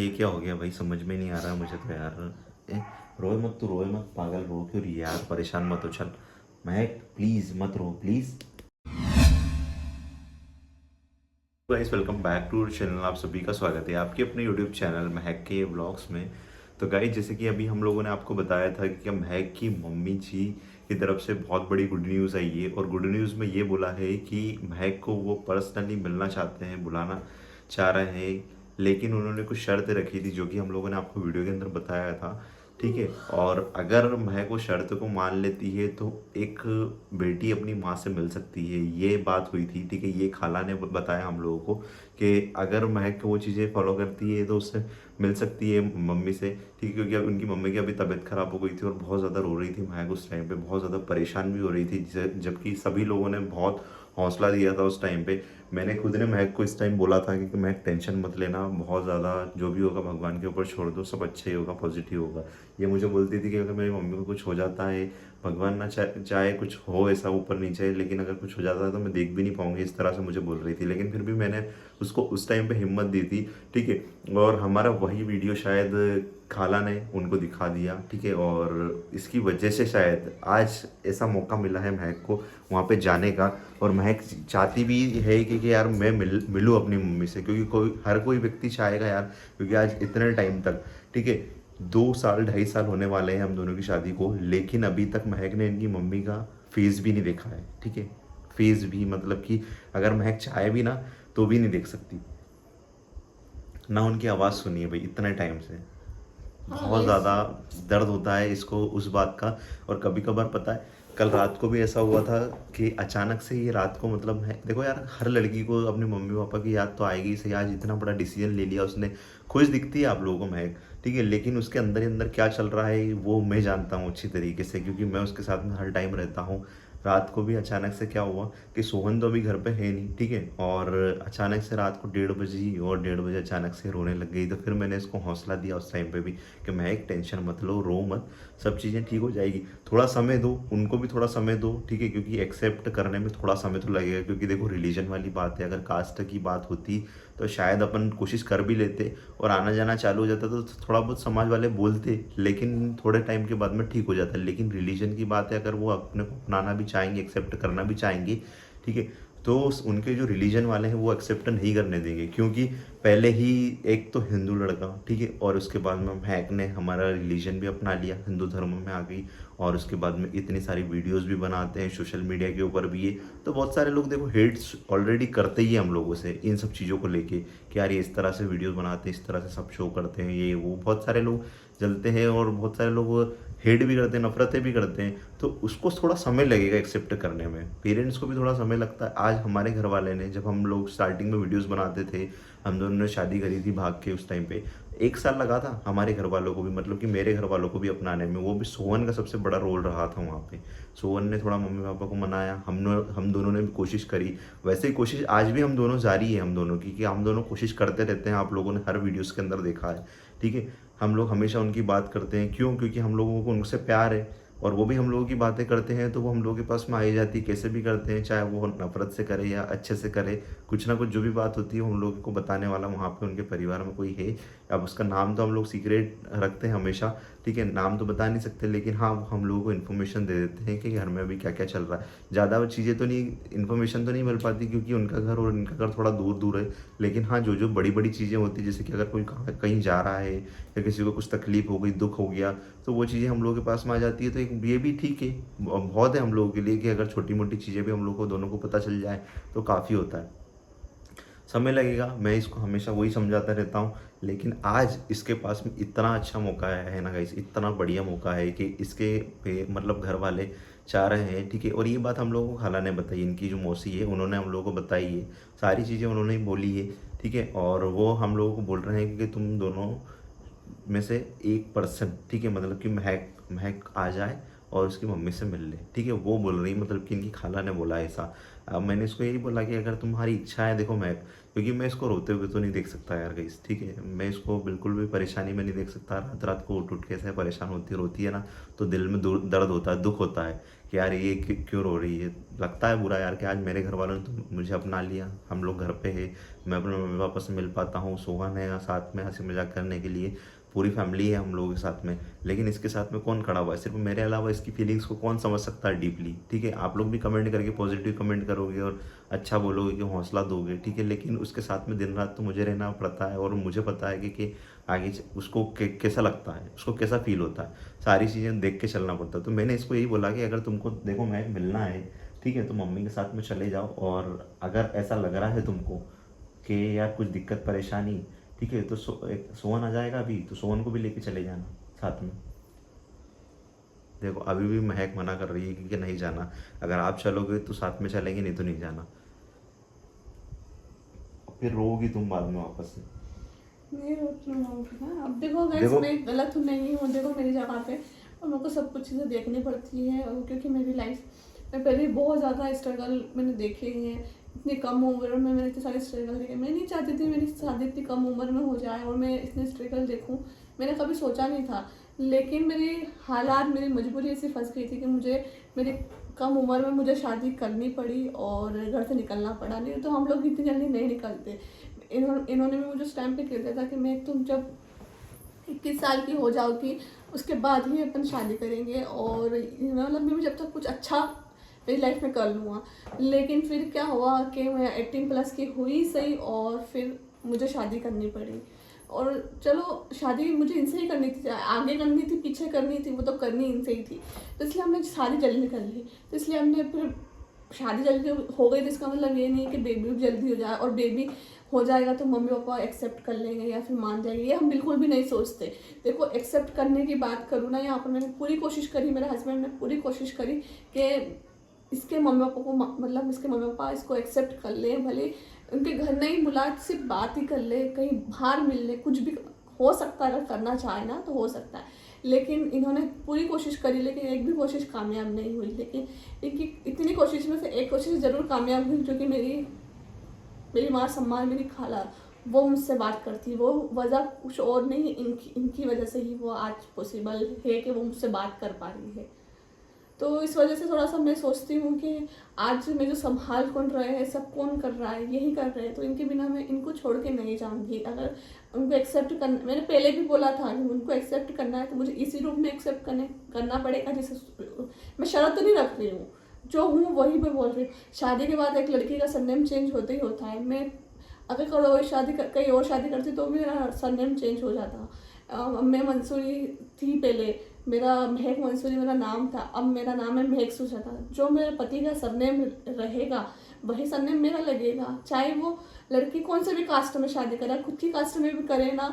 ये क्या हो गया भाई, समझ में नहीं आ रहा मुझे तो यार। ए, रोए मत, तू रोए मत पागल, रो क्यों रही है यार, परेशान मत हो। चल महक प्लीज मत रो please. Guys welcome back to channel, आप सभी का स्वागत है आपके अपने यूट्यूब चैनल महक के व्लॉग्स में। तो गाइस जैसे कि अभी हम लोगों ने आपको बताया था कि महक की मम्मी जी की तरफ से बहुत बड़ी गुड न्यूज़ आई है, और गुड न्यूज़ में ये बोला है कि महक को वो पर्सनली मिलना चाहते हैं, बुलाना चाह रहे हैं। लेकिन उन्होंने कुछ शर्त रखी थी जो कि हम लोगों ने आपको वीडियो के अंदर बताया था, ठीक है। और अगर महक वो शर्त को मान लेती है तो एक बेटी अपनी माँ से मिल सकती है, ये बात हुई थी, ठीक है। ये खाला ने बताया हम लोगों को कि अगर महक वो चीज़ें फॉलो करती है तो उससे मिल सकती है मम्मी से, ठीक है। क्योंकि अब उनकी मम्मी की अभी तबीयत खराब हो गई थी और बहुत ज़्यादा रो रही थी महक, उस टाइम पे बहुत ज़्यादा परेशान भी हो रही थी, जबकि सभी लोगों ने बहुत हौसला दिया था उस टाइम पे। मैंने खुद ने महक को इस टाइम बोला था कि महक टेंशन मत लेना, बहुत ज़्यादा जो भी होगा भगवान के ऊपर छोड़ दो, सब अच्छा ही होगा, पॉजिटिव होगा। ये मुझे बोलती थी कि अगर मेरी मम्मी को कुछ हो जाता है, भगवान ना चाहे कुछ हो ऐसा ऊपर नीचे, लेकिन अगर कुछ हो जाता है तो मैं देख भी नहीं पाऊंगी, इस तरह से मुझे बोल रही थी। लेकिन फिर भी मैंने उसको उस टाइम पे हिम्मत दी थी, ठीक है। और हमारा वही वीडियो शायद खाला ने उनको दिखा दिया, ठीक है। और इसकी वजह से शायद आज ऐसा मौका मिला है महक को वहाँ पे जाने का। और महक चाहती भी है कि यार मैं मिलूँ अपनी मम्मी से, क्योंकि हर कोई व्यक्ति चाहेगा यार, क्योंकि आज इतने टाइम तक, ठीक है, 2 साल 2.5 साल होने वाले हैं हम दोनों की शादी को, लेकिन अभी तक महक ने इनकी मम्मी का फेस भी नहीं देखा है, ठीक है। फेस भी मतलब कि अगर महक चाहे भी ना तो भी नहीं देख सकती, ना उनकी आवाज़ सुनी है भाई इतने टाइम से। बहुत ज़्यादा दर्द होता है इसको उस बात का। और कभी कभार पता है, कल रात को भी ऐसा हुआ था कि अचानक से ये रात को, मतलब है देखो यार, हर लड़की को अपने मम्मी पापा की याद तो आएगी ही सही। आज इतना बड़ा डिसीजन ले लिया उसने, खुश दिखती है आप लोगों को महक, ठीक है। लेकिन उसके अंदर ही अंदर क्या चल रहा है वो मैं जानता हूँ अच्छी तरीके से, क्योंकि मैं उसके साथ में हर टाइम रहता हूँ। रात को भी अचानक से क्या हुआ कि सोहन तो अभी घर पे है नहीं, ठीक है। और अचानक से रात को 1:30 ही, और 1:30 अचानक से रोने लग गई। तो फिर मैंने इसको हौसला दिया उस टाइम पे भी कि मैं एक टेंशन मत लो, रो मत, सब चीज़ें ठीक हो जाएगी, थोड़ा समय दो उनको भी, थोड़ा समय दो, ठीक है। क्योंकि एक्सेप्ट करने में थोड़ा समय तो लगेगा, क्योंकि देखो रिलीजन वाली बात है, अगर कास्ट की बात होती तो शायद अपन कोशिश कर भी लेते और आना जाना चालू हो जाता, तो थोड़ा बहुत समाज वाले बोलते, लेकिन थोड़े टाइम के बाद में ठीक हो जाता। लेकिन रिलीजन की बात है, अगर वो अपने को अपनाना भी चाहेंगे, एक्सेप्ट करना भी चाहेंगे, ठीक है, तो उनके जो रिलीजन वाले हैं वो एक्सेप्ट नहीं करने देंगे। क्योंकि पहले ही एक तो हिंदू लड़का, ठीक है, और उसके बाद में महक ने हमारा रिलीजन भी अपना लिया, हिंदू धर्म में आ गई। और उसके बाद में इतनी सारी वीडियोस भी बनाते हैं सोशल मीडिया के ऊपर भी ये, तो बहुत सारे लोग देखो हेट्स ऑलरेडी करते ही हैं हम लोगों से इन सब चीज़ों को लेके कि यार ये इस तरह से वीडियोस बनाते हैं, इस तरह से सब शो करते हैं, ये वो बहुत सारे लोग जलते हैं, और बहुत सारे लोग हेट भी करते हैं, नफरतें भी करते हैं। तो उसको थोड़ा समय लगेगा एक्सेप्ट करने में, पेरेंट्स को भी थोड़ा समय लगता है। आज हमारे घर वाले ने, जब हम लोग स्टार्टिंग में वीडियोस बनाते थे, हम दोनों ने शादी करी थी भाग के, उस टाइम पे 1 साल लगा था हमारे घर वालों को भी, मतलब कि मेरे घर वालों को भी अपनाने में। वो भी सोहन का सबसे बड़ा रोल रहा था वहाँ पे। सोहन ने थोड़ा मम्मी पापा को मनाया, हम दोनों ने भी कोशिश करी। वैसे ही कोशिश आज भी हम दोनों जारी है हम दोनों की, कि हम दोनों कोशिश करते रहते हैं, आप लोगों ने हर वीडियोस के अंदर देखा है, ठीक है। हम लोग हमेशा उनकी बात करते हैं, क्यों? क्योंकि हम लोगों को उनसे प्यार है, और वो भी हम लोगों की बातें करते हैं तो वो हम लोगों के पास में आई जाती है, कैसे भी करते हैं, चाहे वो नफरत से करे या अच्छे से करे, कुछ ना कुछ जो भी बात होती है हम लोगों को बताने वाला वहाँ पे उनके परिवार में कोई है। अब उसका नाम तो हम लोग सीक्रेट रखते हैं हमेशा, ठीक है, नाम तो बता नहीं सकते, लेकिन हाँ हम लोगों को इन्फॉर्मेशन दे देते हैं कि घर में अभी क्या क्या चल रहा है। ज़्यादा चीज़ें तो नहीं, इन्फॉर्मेशन तो नहीं मिल पाती, क्योंकि उनका घर और इनका घर थोड़ा दूर दूर है। लेकिन हाँ जो जो बड़ी बड़ी चीज़ें होती है, जैसे कि अगर कोई कहीं जा रहा है या किसी को कुछ तकलीफ हो गई, दुख हो गया, तो वो चीज़ें हम लोगों के पास में आ जाती है। तो एक ये भी ठीक है, बहुत है हम लोगों के लिए कि अगर छोटी मोटी चीज़ें भी हम लोग को दोनों को पता चल जाए तो काफ़ी होता है। समय लगेगा, मैं इसको हमेशा वही समझाता रहता हूँ। लेकिन आज इसके पास में इतना अच्छा मौका है ना गाइस, इतना बढ़िया मौका है कि इसके पे मतलब घर वाले चाह रहे हैं, ठीक है। और ये बात हम लोगों को खाला ने बताई, इनकी जो मौसी है उन्होंने हम लोगों को बताई है, सारी चीज़ें उन्होंने ही बोली है, ठीक है। और वो हम लोगों को बोल रहे हैं कि तुम दोनों में से एक पर्सन, ठीक है, मतलब कि महक महक आ जाए और उसकी मम्मी से मिल ले, ठीक है। वो बोल रही, मतलब कि इनकी खाला ने बोला ऐसा। अब मैंने इसको यही बोला कि अगर तुम्हारी इच्छा है, देखो महक, क्योंकि मैं इसको रोते हुए तो नहीं देख सकता यार गाइस, ठीक है। मैं इसको बिल्कुल भी परेशानी में नहीं देख सकता, रात रात को उठ उठ के ऐसे परेशान होती रोती है ना, तो दिल में दर्द होता है, दुख होता है कि यार ये क्यों रो रही है। लगता है बुरा यार कि आज मेरे घर वालों ने तो मुझे अपना लिया, हम लोग घर पे है, मैं अपने मम्मी पापा से मिल पाता हूँ, सोहन है साथ में हंसी मजाक करने के लिए, पूरी फैमिली है हम लोगों के साथ में। लेकिन इसके साथ में कौन खड़ा हुआ है? सिर्फ मेरे अलावा इसकी फीलिंग्स को कौन समझ सकता है डीपली? ठीक है, आप लोग भी कमेंट करके पॉजिटिव कमेंट करोगे और अच्छा बोलोगे कि हौसला दोगे, ठीक है, लेकिन उसके साथ में दिन रात तो मुझे रहना पड़ता है और मुझे पता है कि आगे उसको कैसा लगता है, उसको कैसा फील होता है, सारी चीज़ें देख के चलना पड़ता है। तो मैंने इसको यही बोला कि अगर तुमको देखो मैं मिलना है, ठीक है, तो मम्मी के साथ में चले जाओ, और अगर ऐसा लग रहा है तुमको कि यार कुछ दिक्कत परेशानी, ठीक है, तो सोहन आ जाएगा अभी, तो सोहन को भी लेके चले जाना साथ में। देखो अभी भी महक मना कर रही है कि नहीं जाना, अगर आप चलोगे तो साथ में चलेंगे, नहीं तो नहीं जाना। फिर रोगी तुम बाद में वापस से। नहीं रोती हूँ ना। अब देखो गाइस, देखो मैं गलत हूँ नहीं हूँ, देखो मेरी जगह पे और मेरे को सब कुछ चीज़ें देखनी पड़ती है, और क्योंकि मेरी लाइफ में पहले बहुत ज़्यादा स्ट्रगल मैंने देखे ही हैं। इतनी कम उम्र में मैंने इतने सारे स्ट्रगल देखे। मैं नहीं चाहती थी मेरी शादी इतनी कम उम्र में हो जाए और मैं इतने स्ट्रगल देखूँ, मैंने कभी सोचा नहीं था। लेकिन मेरी हालात, मेरी मजबूरी ऐसी फंस गई थी कि मुझे मेरी कम उम्र में मुझे शादी करनी पड़ी और घर से निकलना पड़ा। नहीं तो हम लोग इतनी जल्दी नहीं निकलते। इन्होंने भी मुझे उस टाइम पे कह दिया था कि मैं, तुम जब 21 साल की हो जाओगी उसके बाद ही अपन शादी करेंगे, और मतलब मैं जब तक कुछ अच्छा मेरी लाइफ में कर लूँगा। लेकिन फिर क्या हुआ कि मैं 18+ की हुई सही, और फिर मुझे शादी करनी पड़ी। और चलो शादी मुझे इनसे ही करनी थी, आगे करनी थी पीछे करनी थी, वो तो करनी इनसे ही थी। तो इसलिए हमने शादी जल्दी कर ली। तो इसलिए हमने फिर शादी जल्दी हो गई, तो इसका मतलब ये नहीं है कि बेबी भी जल्दी हो जाए, और बेबी हो जाएगा तो मम्मी पापा एक्सेप्ट कर लेंगे या फिर मान जाएंगे, ये हम बिल्कुल भी नहीं सोचते। देखो एक्सेप्ट करने की बात करूँ ना, यहाँ पर मैंने पूरी कोशिश करी, मेरे हस्बैंड ने पूरी कोशिश करी कि इसके मम्मी पापा को, मतलब इसके मम्मी पापा इसको एक्सेप्ट कर ले, भले उनके घर नहीं बुला, सिर्फ बात ही कर ले, कहीं बाहर मिल ले, कुछ भी हो सकता है। अगर करना चाहे ना तो हो सकता है। लेकिन इन्होंने पूरी कोशिश करी, लेकिन एक भी कोशिश कामयाब नहीं हुई। लेकिन इनकी इतनी कोशिश में से एक कोशिश ज़रूर कामयाब हुई, जो कि मेरी माँ सम्मान, मेरी खाला, वो मुझसे बात करती। वो वजह कुछ और नहीं, इनकी वजह से ही वो आज पॉसिबल है कि वो मुझसे बात कर पा रही है। तो इस वजह से थोड़ा सा मैं सोचती हूँ कि आज मैं जो संभाल कौन रहे हैं, सब कौन कर रहा है, यही कर रहे हैं, तो इनके बिना मैं इनको छोड़ के नहीं जाऊँगी। अगर उनको एक्सेप्ट करना, मैंने पहले भी बोला था कि उनको एक्सेप्ट करना है तो मुझे इसी रूप में एक्सेप्ट करना पड़ेगा। जैसे मैं शर्त तो नहीं रख रही हूँ, जो हूँ वही मैं बोल रही हूँ। शादी के बाद एक लड़की का सरनेम चेंज होते ही होता है। मैं अगर कहीं और शादी करती तो मेरा सरनेम चेंज हो जाता। मैं मंसूरी थी पहले, मेरा महक मंसूरी मेरा नाम था, अब मेरा नाम है महक सुजाता। जो मेरे पति का सरनेम रहेगा वही सरनेम मेरा लगेगा, चाहे वो लड़की कौन से भी कास्ट में शादी करे, खुद की कास्ट में भी करे ना।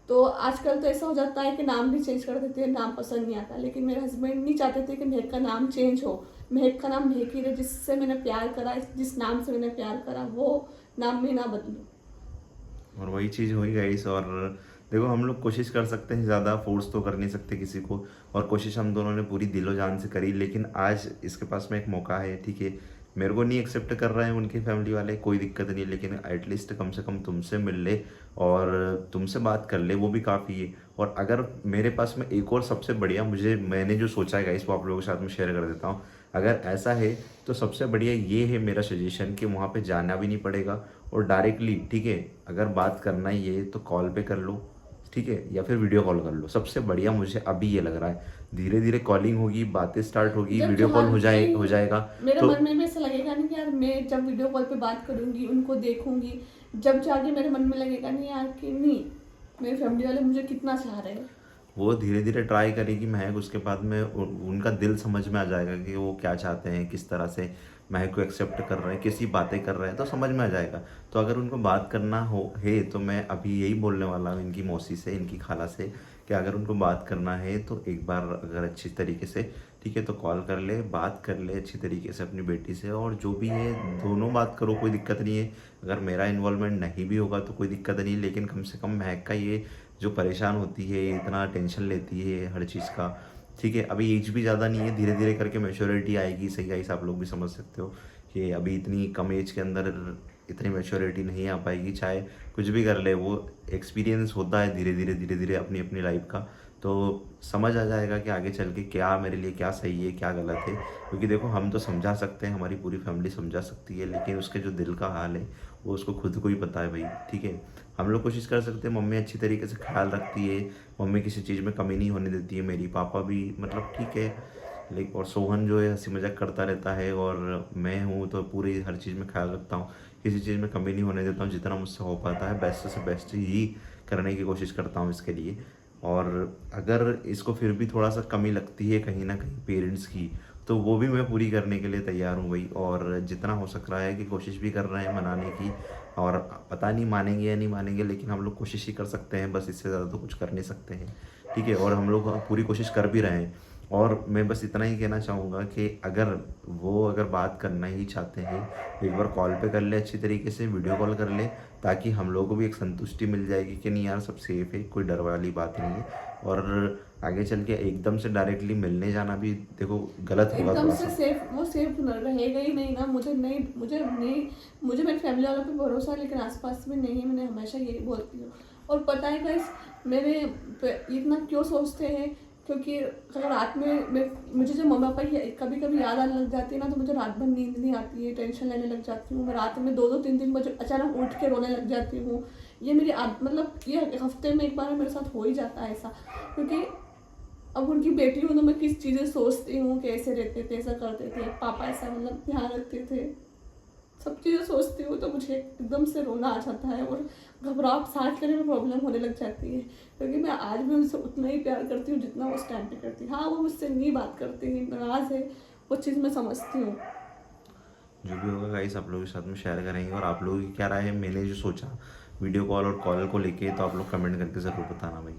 तो आजकल तो ऐसा हो जाता है कि नाम भी चेंज कर देते हैं, नाम पसंद नहीं आता। लेकिन मेरे हस्बैंड नहीं चाहते थे कि महक का नाम चेंज हो। महक का नाम महक ही रहे, जिससे मैंने प्यार करा, जिस नाम से मैंने प्यार करा, वो नाम भी ना बदलूं। और वही चीज़ हुई गाइस। और देखो हम लोग कोशिश कर सकते हैं, ज़्यादा फोर्स तो कर नहीं सकते किसी को, और कोशिश हम दोनों ने पूरी दिलो जान से करी। लेकिन आज इसके पास में एक मौका है, ठीक है, मेरे को नहीं एक्सेप्ट कर रहे हैं उनकी फैमिली वाले, कोई दिक्कत नहीं, लेकिन एटलीस्ट कम से कम तुमसे मिल ले और तुमसे बात कर ले, वो भी काफ़ी है। और अगर मेरे पास में एक और सबसे बढ़िया, मैंने जो सोचा है गाइस वो आप लोगों के साथ में शेयर कर देता हूँ। अगर ऐसा है तो सबसे बढ़िया ये है मेरा सजेशन कि वहाँ पे जाना भी नहीं पड़ेगा, और डायरेक्टली, ठीक है, अगर बात करना ही है तो कॉल पे कर लो, ठीक है, या फिर वीडियो कॉल कर लो। सबसे बढ़िया मुझे अभी ये लग रहा है, धीरे धीरे कॉलिंग होगी, बातें स्टार्ट होगी, जब वीडियो कॉल हाँ हो नहीं, जाएगा। मेरे तो मन में भी ऐसा लगेगा नहीं कि यार मैं जब वीडियो कॉल पे बात करूंगी, उनको देखूंगी, जब जाके मेरे मन में लगेगा नहीं यार कि नहीं, मेरी फैमिली वाले मुझे कितना चाह रहे हैं। वो धीरे धीरे ट्राई करेगी महक, उसके बाद में उनका दिल समझ में आ जाएगा कि वो क्या चाहते हैं, किस तरह से महक को एक्सेप्ट कर रहे हैं, कैसी बातें कर रहे हैं, तो समझ में आ जाएगा। तो अगर उनको बात करना हो है तो मैं अभी यही बोलने वाला हूँ इनकी मौसी से, इनकी खाला से, कि अगर उनको बात करना है तो एक बार अगर अच्छी तरीके से, ठीक है, तो कॉल कर ले, बात कर ले अच्छी तरीके से अपनी बेटी से, और जो भी है दोनों बात करो, कोई दिक्कत नहीं है। अगर मेरा इन्वॉल्वमेंट नहीं भी होगा तो कोई दिक्कत नहीं, लेकिन कम से कम महक का ये जो परेशान होती है, इतना टेंशन लेती है हर चीज़ का, ठीक है, अभी एज भी ज़्यादा नहीं है, धीरे धीरे करके मैच्योरिटी आएगी। सही गाइस, आप लोग भी समझ सकते हो कि अभी इतनी कम एज के अंदर इतनी मैच्योरिटी नहीं आ पाएगी, चाहे कुछ भी कर ले, वो एक्सपीरियंस होता है धीरे धीरे अपनी अपनी लाइफ का। तो समझ आ जाएगा कि आगे चल के क्या मेरे लिए क्या सही है क्या गलत है। क्योंकि देखो हम तो समझा सकते हैं, हमारी पूरी फैमिली समझा सकती है, लेकिन उसके जो दिल का हाल है वो उसको खुद को ही पता है भाई। ठीक है, हम लोग कोशिश कर सकते हैं, मम्मी अच्छी तरीके से ख्याल रखती है, मम्मी किसी चीज़ में कमी नहीं होने देती है मेरी, पापा भी मतलब ठीक है। लेकिन और सोहन जो है हंसी मजाक करता रहता है, और मैं हूँ तो पूरी हर चीज़ में ख्याल रखता हूँ, किसी चीज़ में कमी नहीं होने देता हूँ, जितना मुझसे हो पाता है बेस्ट से बेस्ट ही करने की कोशिश करता हूँ इसके लिए। और अगर इसको फिर भी थोड़ा सा कमी लगती है कहीं ना कहीं पेरेंट्स की, तो वो भी मैं पूरी करने के लिए तैयार हूँ भाई, और जितना हो सक रहा है कि कोशिश भी कर रहे हैं मनाने की। और पता नहीं मानेंगे या नहीं मानेंगे, लेकिन हम लोग कोशिश ही कर सकते हैं बस, इससे ज़्यादा तो कुछ कर नहीं सकते हैं। ठीक है, और हम लोग पूरी कोशिश कर भी रहे हैं। और मैं बस इतना ही कहना चाहूँगा कि अगर बात करना ही चाहते हैं, एक बार कॉल पे कर ले, अच्छी तरीके से वीडियो कॉल कर ले, ताकि हम लोगों को भी एक संतुष्टि मिल जाएगी कि नहीं यार सब सेफ है, कोई डर वाली बात नहीं है। और आगे चल के एकदम से डायरेक्टली मिलने जाना भी देखो गलत होगा एकदम थोड़ा से सा। सेफ वो सेफ रहेगा ही नहीं ना। मुझे मेरी फैमिली वालों पे भरोसा है, लेकिन आसपास में नहीं है। मैंने हमेशा यही बोलती हूँ। और पता है गाइस, मेरे इतना क्यों सोचते हैं, क्योंकि अगर रात में मुझे जब मम्मी पापा की कभी कभी याद आने लग जाती है ना, तो मुझे रात भर नींद नहीं आती है, टेंशन लेने लग जाती हूँ। मैं रात में 2-2 3-3 बजे अचानक उठ के रोने लग जाती हूँ। ये मेरी मतलब ये हफ्ते में एक बार मेरे साथ हो ही जाता है ऐसा। क्योंकि अब उनकी बेटी हूँ तो मैं किस चीज़ें सोचती हूँ, कैसे रहते थे, ऐसा करते थे, पापा ऐसा मतलब ध्यान रखते थे, सब चीज़ें सोचती हूँ तो मुझे एकदम से रोना आ जाता है। और घबराहट सांस लेने में प्रॉब्लम होने लग जाती है, क्योंकि मैं आज भी उनसे उतना ही प्यार करती हूँ जितना उस टाइम पे करती। हाँ, वो मुझसे नहीं बात करती है, नाराज़ है, वो चीज़ मैं समझती हूँ। जो भी होगा गाइस आप लोगों के साथ में शेयर करेंगे। और आप लोगों की क्या राय है मैंने जो सोचा वीडियो कॉल और कॉल को लेके, तो आप लोग कमेंट करके ज़रूर बताना भाई।